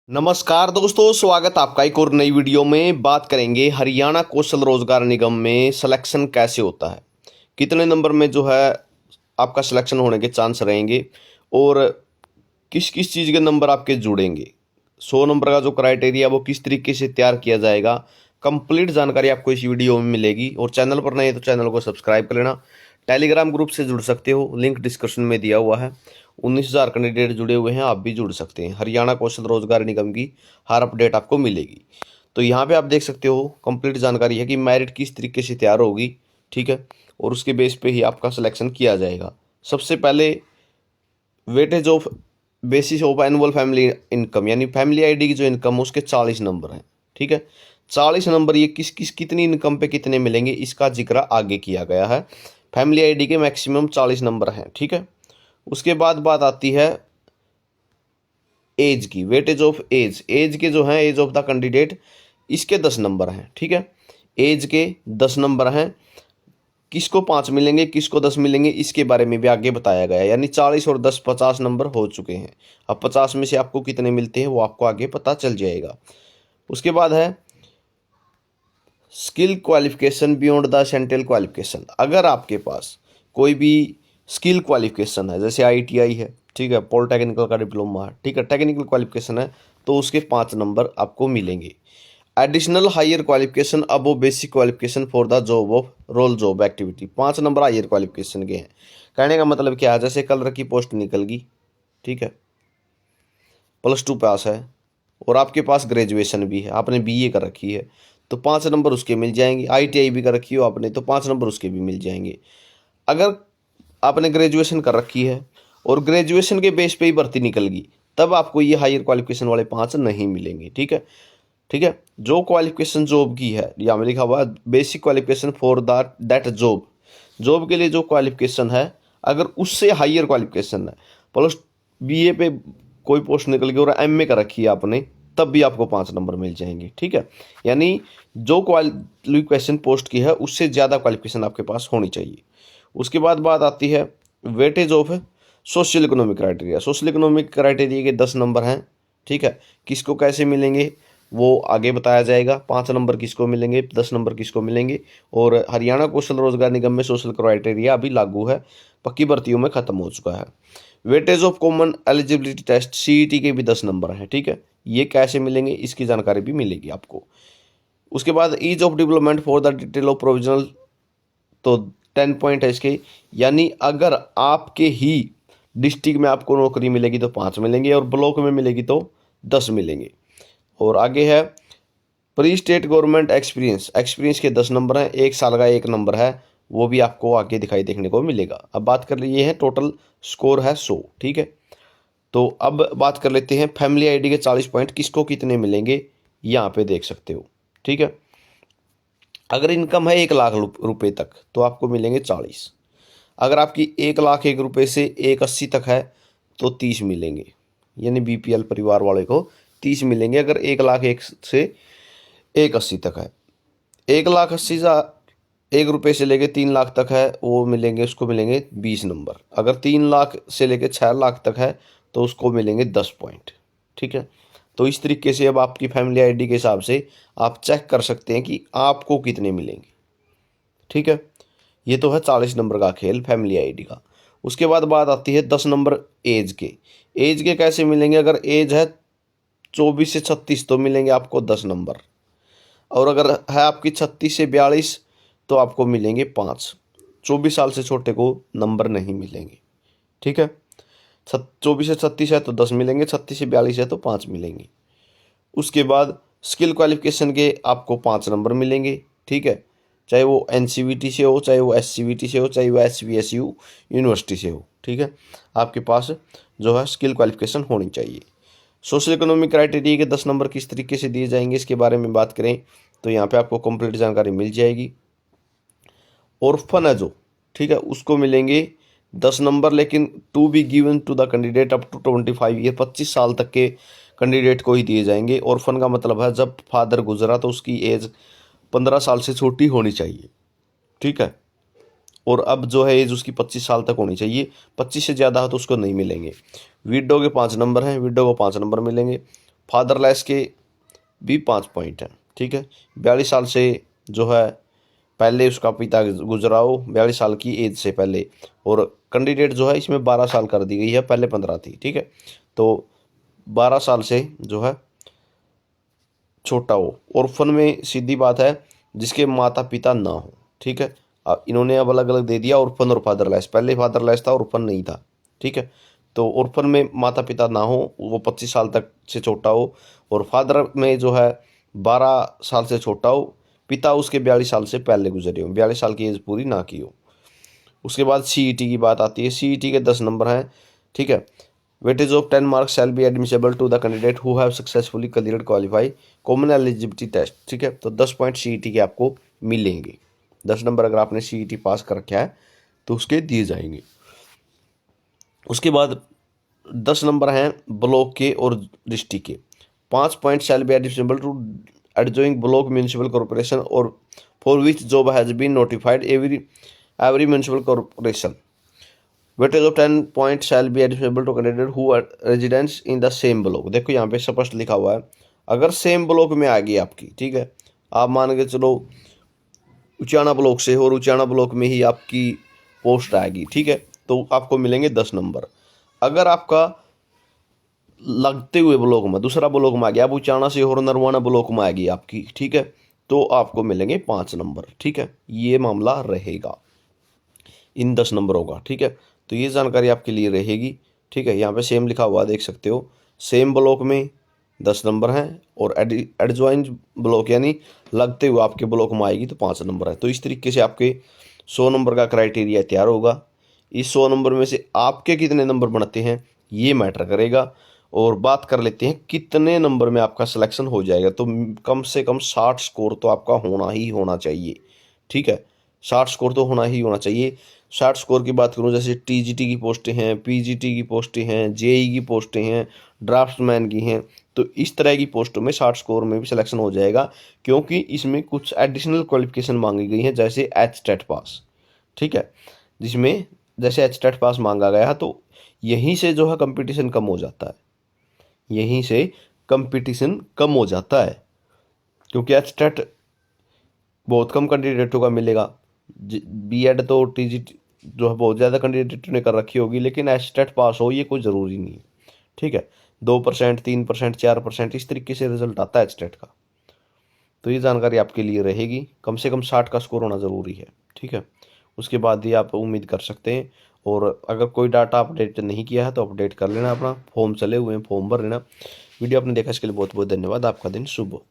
नमस्कार दोस्तों, स्वागत आपका एक और नई वीडियो में। बात करेंगे हरियाणा कौशल रोजगार निगम में सिलेक्शन कैसे होता है, कितने नंबर में जो है आपका सिलेक्शन होने के चांस रहेंगे और किस किस चीज़ के नंबर आपके जुड़ेंगे। 100 नंबर का जो क्राइटेरिया वो किस तरीके से तैयार किया जाएगा, कंप्लीट जानकारी आपको इस वीडियो में मिलेगी। और चैनल पर नए हैं तो चैनल को सब्सक्राइब कर लेना। टेलीग्राम ग्रुप से जुड़ सकते हो, लिंक डिस्क्रिप्शन में दिया हुआ है। 19,000 कैंडिडेट जुड़े हुए हैं, आप भी जुड़ सकते हैं। हरियाणा कौशल रोजगार निगम की हर अपडेट आपको मिलेगी। तो यहाँ पे आप देख सकते हो कंप्लीट जानकारी है कि मेरिट किस तरीके से तैयार होगी, ठीक है, और उसके बेस पे ही आपका सिलेक्शन किया जाएगा। सबसे पहले weightage of basis of annual family income, यानी फैमिली आईडी की जो इनकम है उसके 40 नंबर हैं, ठीक है। 40 नंबर ये किस किस कितनी इनकम पे कितने मिलेंगे इसका जिक्र आगे किया गया है। फैमिली आईडी के मैक्सिमम 40 नंबर हैं, ठीक है। उसके बाद बात आती है एज की, वेटेज ऑफ एज। एज के जो हैं, एज ऑफ द कैंडिडेट, इसके 10 नंबर हैं, ठीक है। एज के 10 नंबर हैं, किसको 5 मिलेंगे किसको 10 मिलेंगे इसके बारे में भी आगे बताया गया है। यानी 40 और 10 50 नंबर हो चुके हैं। अब 50 में से आपको कितने मिलते हैं वो आपको आगे पता चल जाएगा। उसके बाद है skill qualification beyond the central qualification. अगर आपके पास कोई भी स्किल क्वालिफिकेशन है, जैसे आईटीआई है, ठीक है, पॉलिटेक्निकल का डिप्लोमा है, ठीक है, टेक्निकल क्वालिफिकेशन है, तो उसके 5 नंबर आपको मिलेंगे। Additional higher qualification above basic qualification for the job of role job activity, 5 number higher qualification के हैं। कहने का मतलब क्या है, जैसे कलर की पोस्ट निकल गई, ठीक है, +2 पास है और आपके पास ग्रेजुएशन भी है, आपने बीए कर रखी है, तो 5 नंबर उसके मिल जाएंगे। आईटीआई भी कर रखी हो आपने तो 5 नंबर उसके भी मिल जाएंगे। अगर आपने ग्रेजुएशन कर रखी है और ग्रेजुएशन के बेस पे ही भर्ती निकल गई, तब आपको ये हायर क्वालिफिकेशन वाले 5 नहीं मिलेंगे, ठीक है। ठीक है, जो क्वालिफिकेशन जॉब की है, यहाँ में लिखा हुआ है basic qualification for that job. Job के लिए जो क्वालिफिकेशन है, अगर उससे हायर क्वालिफिकेशन है, प्लस बीए पे कोई पोस्ट निकल गई और एमए कर रखी है आपने, तब भी आपको 5 नंबर मिल जाएंगे, ठीक है। यानी जो क्वालिफिकेशन पोस्ट की है उससे ज़्यादा क्वालिफिकेशन आपके पास होनी चाहिए। उसके बाद बात आती है weightage of social economic criteria. Social economic criteria के 10 नंबर हैं, ठीक है। किसको कैसे मिलेंगे वो आगे बताया जाएगा। 5 नंबर किसको मिलेंगे, 10 नंबर किसको मिलेंगे। और हरियाणा कौशल रोजगार निगम में सोशल क्राइटेरिया अभी लागू है, पक्की भर्तियों में खत्म हो चुका है। Weightage of common eligibility test CET के भी 10 नंबर हैं, ठीक है। ये कैसे मिलेंगे इसकी जानकारी भी मिलेगी आपको। उसके बाद is of development for the detail of provisional, तो 10 पॉइंट है इसके। यानी अगर आपके ही डिस्ट्रिक्ट में आपको नौकरी मिलेगी तो 5 मिलेंगे और ब्लॉक में मिलेगी तो 10 मिलेंगे। और आगे है pre state government experience. Experience के 10 नंबर हैं, 1 साल का 1 नंबर है, वो भी आपको आगे दिखाई देखने को मिलेगा। अब बात कर लिए हैं, टोटल स्कोर है 100, ठीक है। तो अब बात कर लेते हैं फैमिली आईडी के 40 पॉइंट किसको कितने मिलेंगे, यहाँ पे देख सकते हो, ठीक है। अगर इनकम है 1 लाख रुपए तक तो आपको मिलेंगे 40। अगर आपकी 1 लाख 1 रुपए से 180 तक है तो 30 मिलेंगे, यानी बीपीएल परिवार वाले को 30 मिलेंगे। अगर 1 लाख 1 से 180 तक है, 1 लाख 80 1 रुपए से लेके 3 लाख तक है, वो मिलेंगे, उसको मिलेंगे 20 नंबर। अगर 3 लाख से लेके 6 लाख तक है तो उसको मिलेंगे 10 पॉइंट, ठीक है। तो इस तरीके से अब आपकी फैमिली आईडी के हिसाब से आप चेक कर सकते हैं कि आपको कितने मिलेंगे, ठीक है। ये तो है 40 नंबर का खेल फैमिली आईडी का। उसके बाद बात आती है 10 नंबर एज के। एज के कैसे मिलेंगे, अगर एज है 24 से 36 तो मिलेंगे आपको 10 नंबर, और अगर है आपकी 36 से 42 तो आपको मिलेंगे 5। 24 साल से छोटे को नंबर नहीं मिलेंगे, ठीक है। 24 से 36 है तो 10 मिलेंगे, 36 से 42 है तो 5 मिलेंगे। उसके बाद स्किल क्वालिफिकेशन के आपको 5 नंबर मिलेंगे, ठीक है। चाहे वो एनसीवीटी से हो, चाहे वो एससीवीटी से हो, चाहे वो एसवीएसयू यूनिवर्सिटी से हो, ठीक है। आपके पास जो है स्किल क्वालिफिकेशन होनी चाहिए। सोशल इकोनॉमिक क्राइटेरिया के 10 नंबर किस तरीके से दिए जाएंगे इसके बारे में बात करें तो यहाँ पे आपको कंप्लीट जानकारी मिल जाएगी। ऑर्फन है जो, ठीक है, उसको मिलेंगे 10 नंबर, लेकिन to be given to the candidate up to 25 year, 25 साल तक के कैंडिडेट को ही दिए जाएंगे। ऑर्फन का मतलब है जब फादर गुजरा तो उसकी एज 15 साल से छोटी होनी चाहिए, ठीक है। और अब जो है एज उसकी 25 साल तक होनी चाहिए, 25 से ज़्यादा है तो उसको नहीं मिलेंगे। विडो के 5 नंबर हैं, विडो को 5 नंबर मिलेंगे। फादरलेस के भी 5 पॉइंट हैं, ठीक है। 42 साल से जो है पहले उसका पिता गुजरा हो, 42 साल की एज से पहले। और कैंडिडेट जो है इसमें 12 साल कर दी गई है, पहले 15 थी, ठीक है। तो 12 साल से जो है छोटा हो। ऑर्फन में सीधी बात है जिसके माता पिता ना हो, ठीक है। इन्होंने अब अलग अलग दे दिया, ऑर्फन और फादरलेस। पहले फादरलेस था, ऑर्फन नहीं था, ठीक है। तो ऑर्फन में माता पिता ना हो, वो 25 साल तक से छोटा हो। और फादर में जो है 12 साल से छोटा हो, पिता उसके 42 साल से पहले गुजरे हो, 42 साल की एज पूरी ना की हो। उसके बाद सीईटी की बात आती है। सीईटी के 10 नंबर हैं, ठीक है। Weightage of 10 marks shall be admissible to the candidate who have successfully cleared qualify common eligibility test, ठीक है। तो 10 पॉइंट सीईटी के आपको मिलेंगे। 10 नंबर अगर आपने सीईटी पास कर रखा है तो उसके दिए जाएंगे। उसके बाद 10 नंबर हैं ब्लॉक के और डिस्ट्रिक्ट के। 5 point shall be admissible to adjoining block municipal corporation or for which job has been notified every municipal corporation. Weightage of 10 point shall be admissible to candidate who are residents in the same block. देखो यहाँ पे स्पष्ट लिखा हुआ है, अगर same block में आ गई आपकी, ठीक है, आप मान के चलो उचाना ब्लॉक से हो और उचाना ब्लॉक में ही आपकी पोस्ट आएगी, ठीक है, तो आपको मिलेंगे 10 नंबर। अगर आपका लगते हुए ब्लॉक में दूसरा ब्लॉक में आ गया, अब उचाना से और नरवाना ब्लॉक में आएगी आपकी, ठीक है, तो आपको मिलेंगे 5 नंबर, ठीक है। ये मामला रहेगा इन 10 नंबरों का, ठीक है। तो ये जानकारी आपके लिए रहेगी, ठीक है। यहाँ पे सेम लिखा हुआ देख सकते हो, सेम ब्लॉक में 10 नंबर हैं और एडजॉइंट ब्लॉक यानी लगते हुए आपके ब्लॉक में आएगी तो 5 नंबर है। तो इस तरीके से आपके 100 नंबर का क्राइटेरिया तैयार होगा। इस 100 नंबर में से आपके कितने नंबर बनते हैं ये मैटर करेगा। और बात कर लेते हैं कितने नंबर में आपका सिलेक्शन हो जाएगा। तो कम से कम 60 स्कोर तो आपका होना ही होना चाहिए, ठीक है। 60 स्कोर तो होना ही होना चाहिए। 60 स्कोर की बात करूं, जैसे टीजीटी की पोस्टें हैं, पीजीटी की पोस्टें हैं, जेई की पोस्टें हैं, ड्राफ्ट्समैन की हैं, तो इस तरह की पोस्टों में 60 स्कोर में भी सिलेक्शन हो जाएगा, क्योंकि इसमें कुछ एडिशनल क्वालिफिकेशन मांगी गई हैं, जैसे एचटेट पास, ठीक है। जिसमें जैसे एचटेट पास मांगा गया तो यहीं से जो है कंपटीशन कम हो जाता है, यहीं से कंपटीशन कम हो जाता है, क्योंकि एचटेट बहुत कम कैंडिडेटों का मिलेगा। बीएड तो टीजीटी जो है बहुत ज़्यादा कैंडिडेट ने कर रखी होगी, लेकिन एचटेट पास हो ये कोई ज़रूरी नहीं है, ठीक है। 2%, 3%, 4% इस तरीके से रिजल्ट आता है एचटेट का। तो ये जानकारी आपके लिए रहेगी, कम से कम 60 का स्कोर होना ज़रूरी है, ठीक है। उसके बाद ही आप उम्मीद कर सकते हैं। और अगर कोई डाटा अपडेट नहीं किया है तो अपडेट कर लेना, अपना फॉर्म चले हुए हैं, फॉर्म भर लेना। वीडियो आपने देखा इसके लिए बहुत बहुत धन्यवाद। आपका दिन शुभ हो।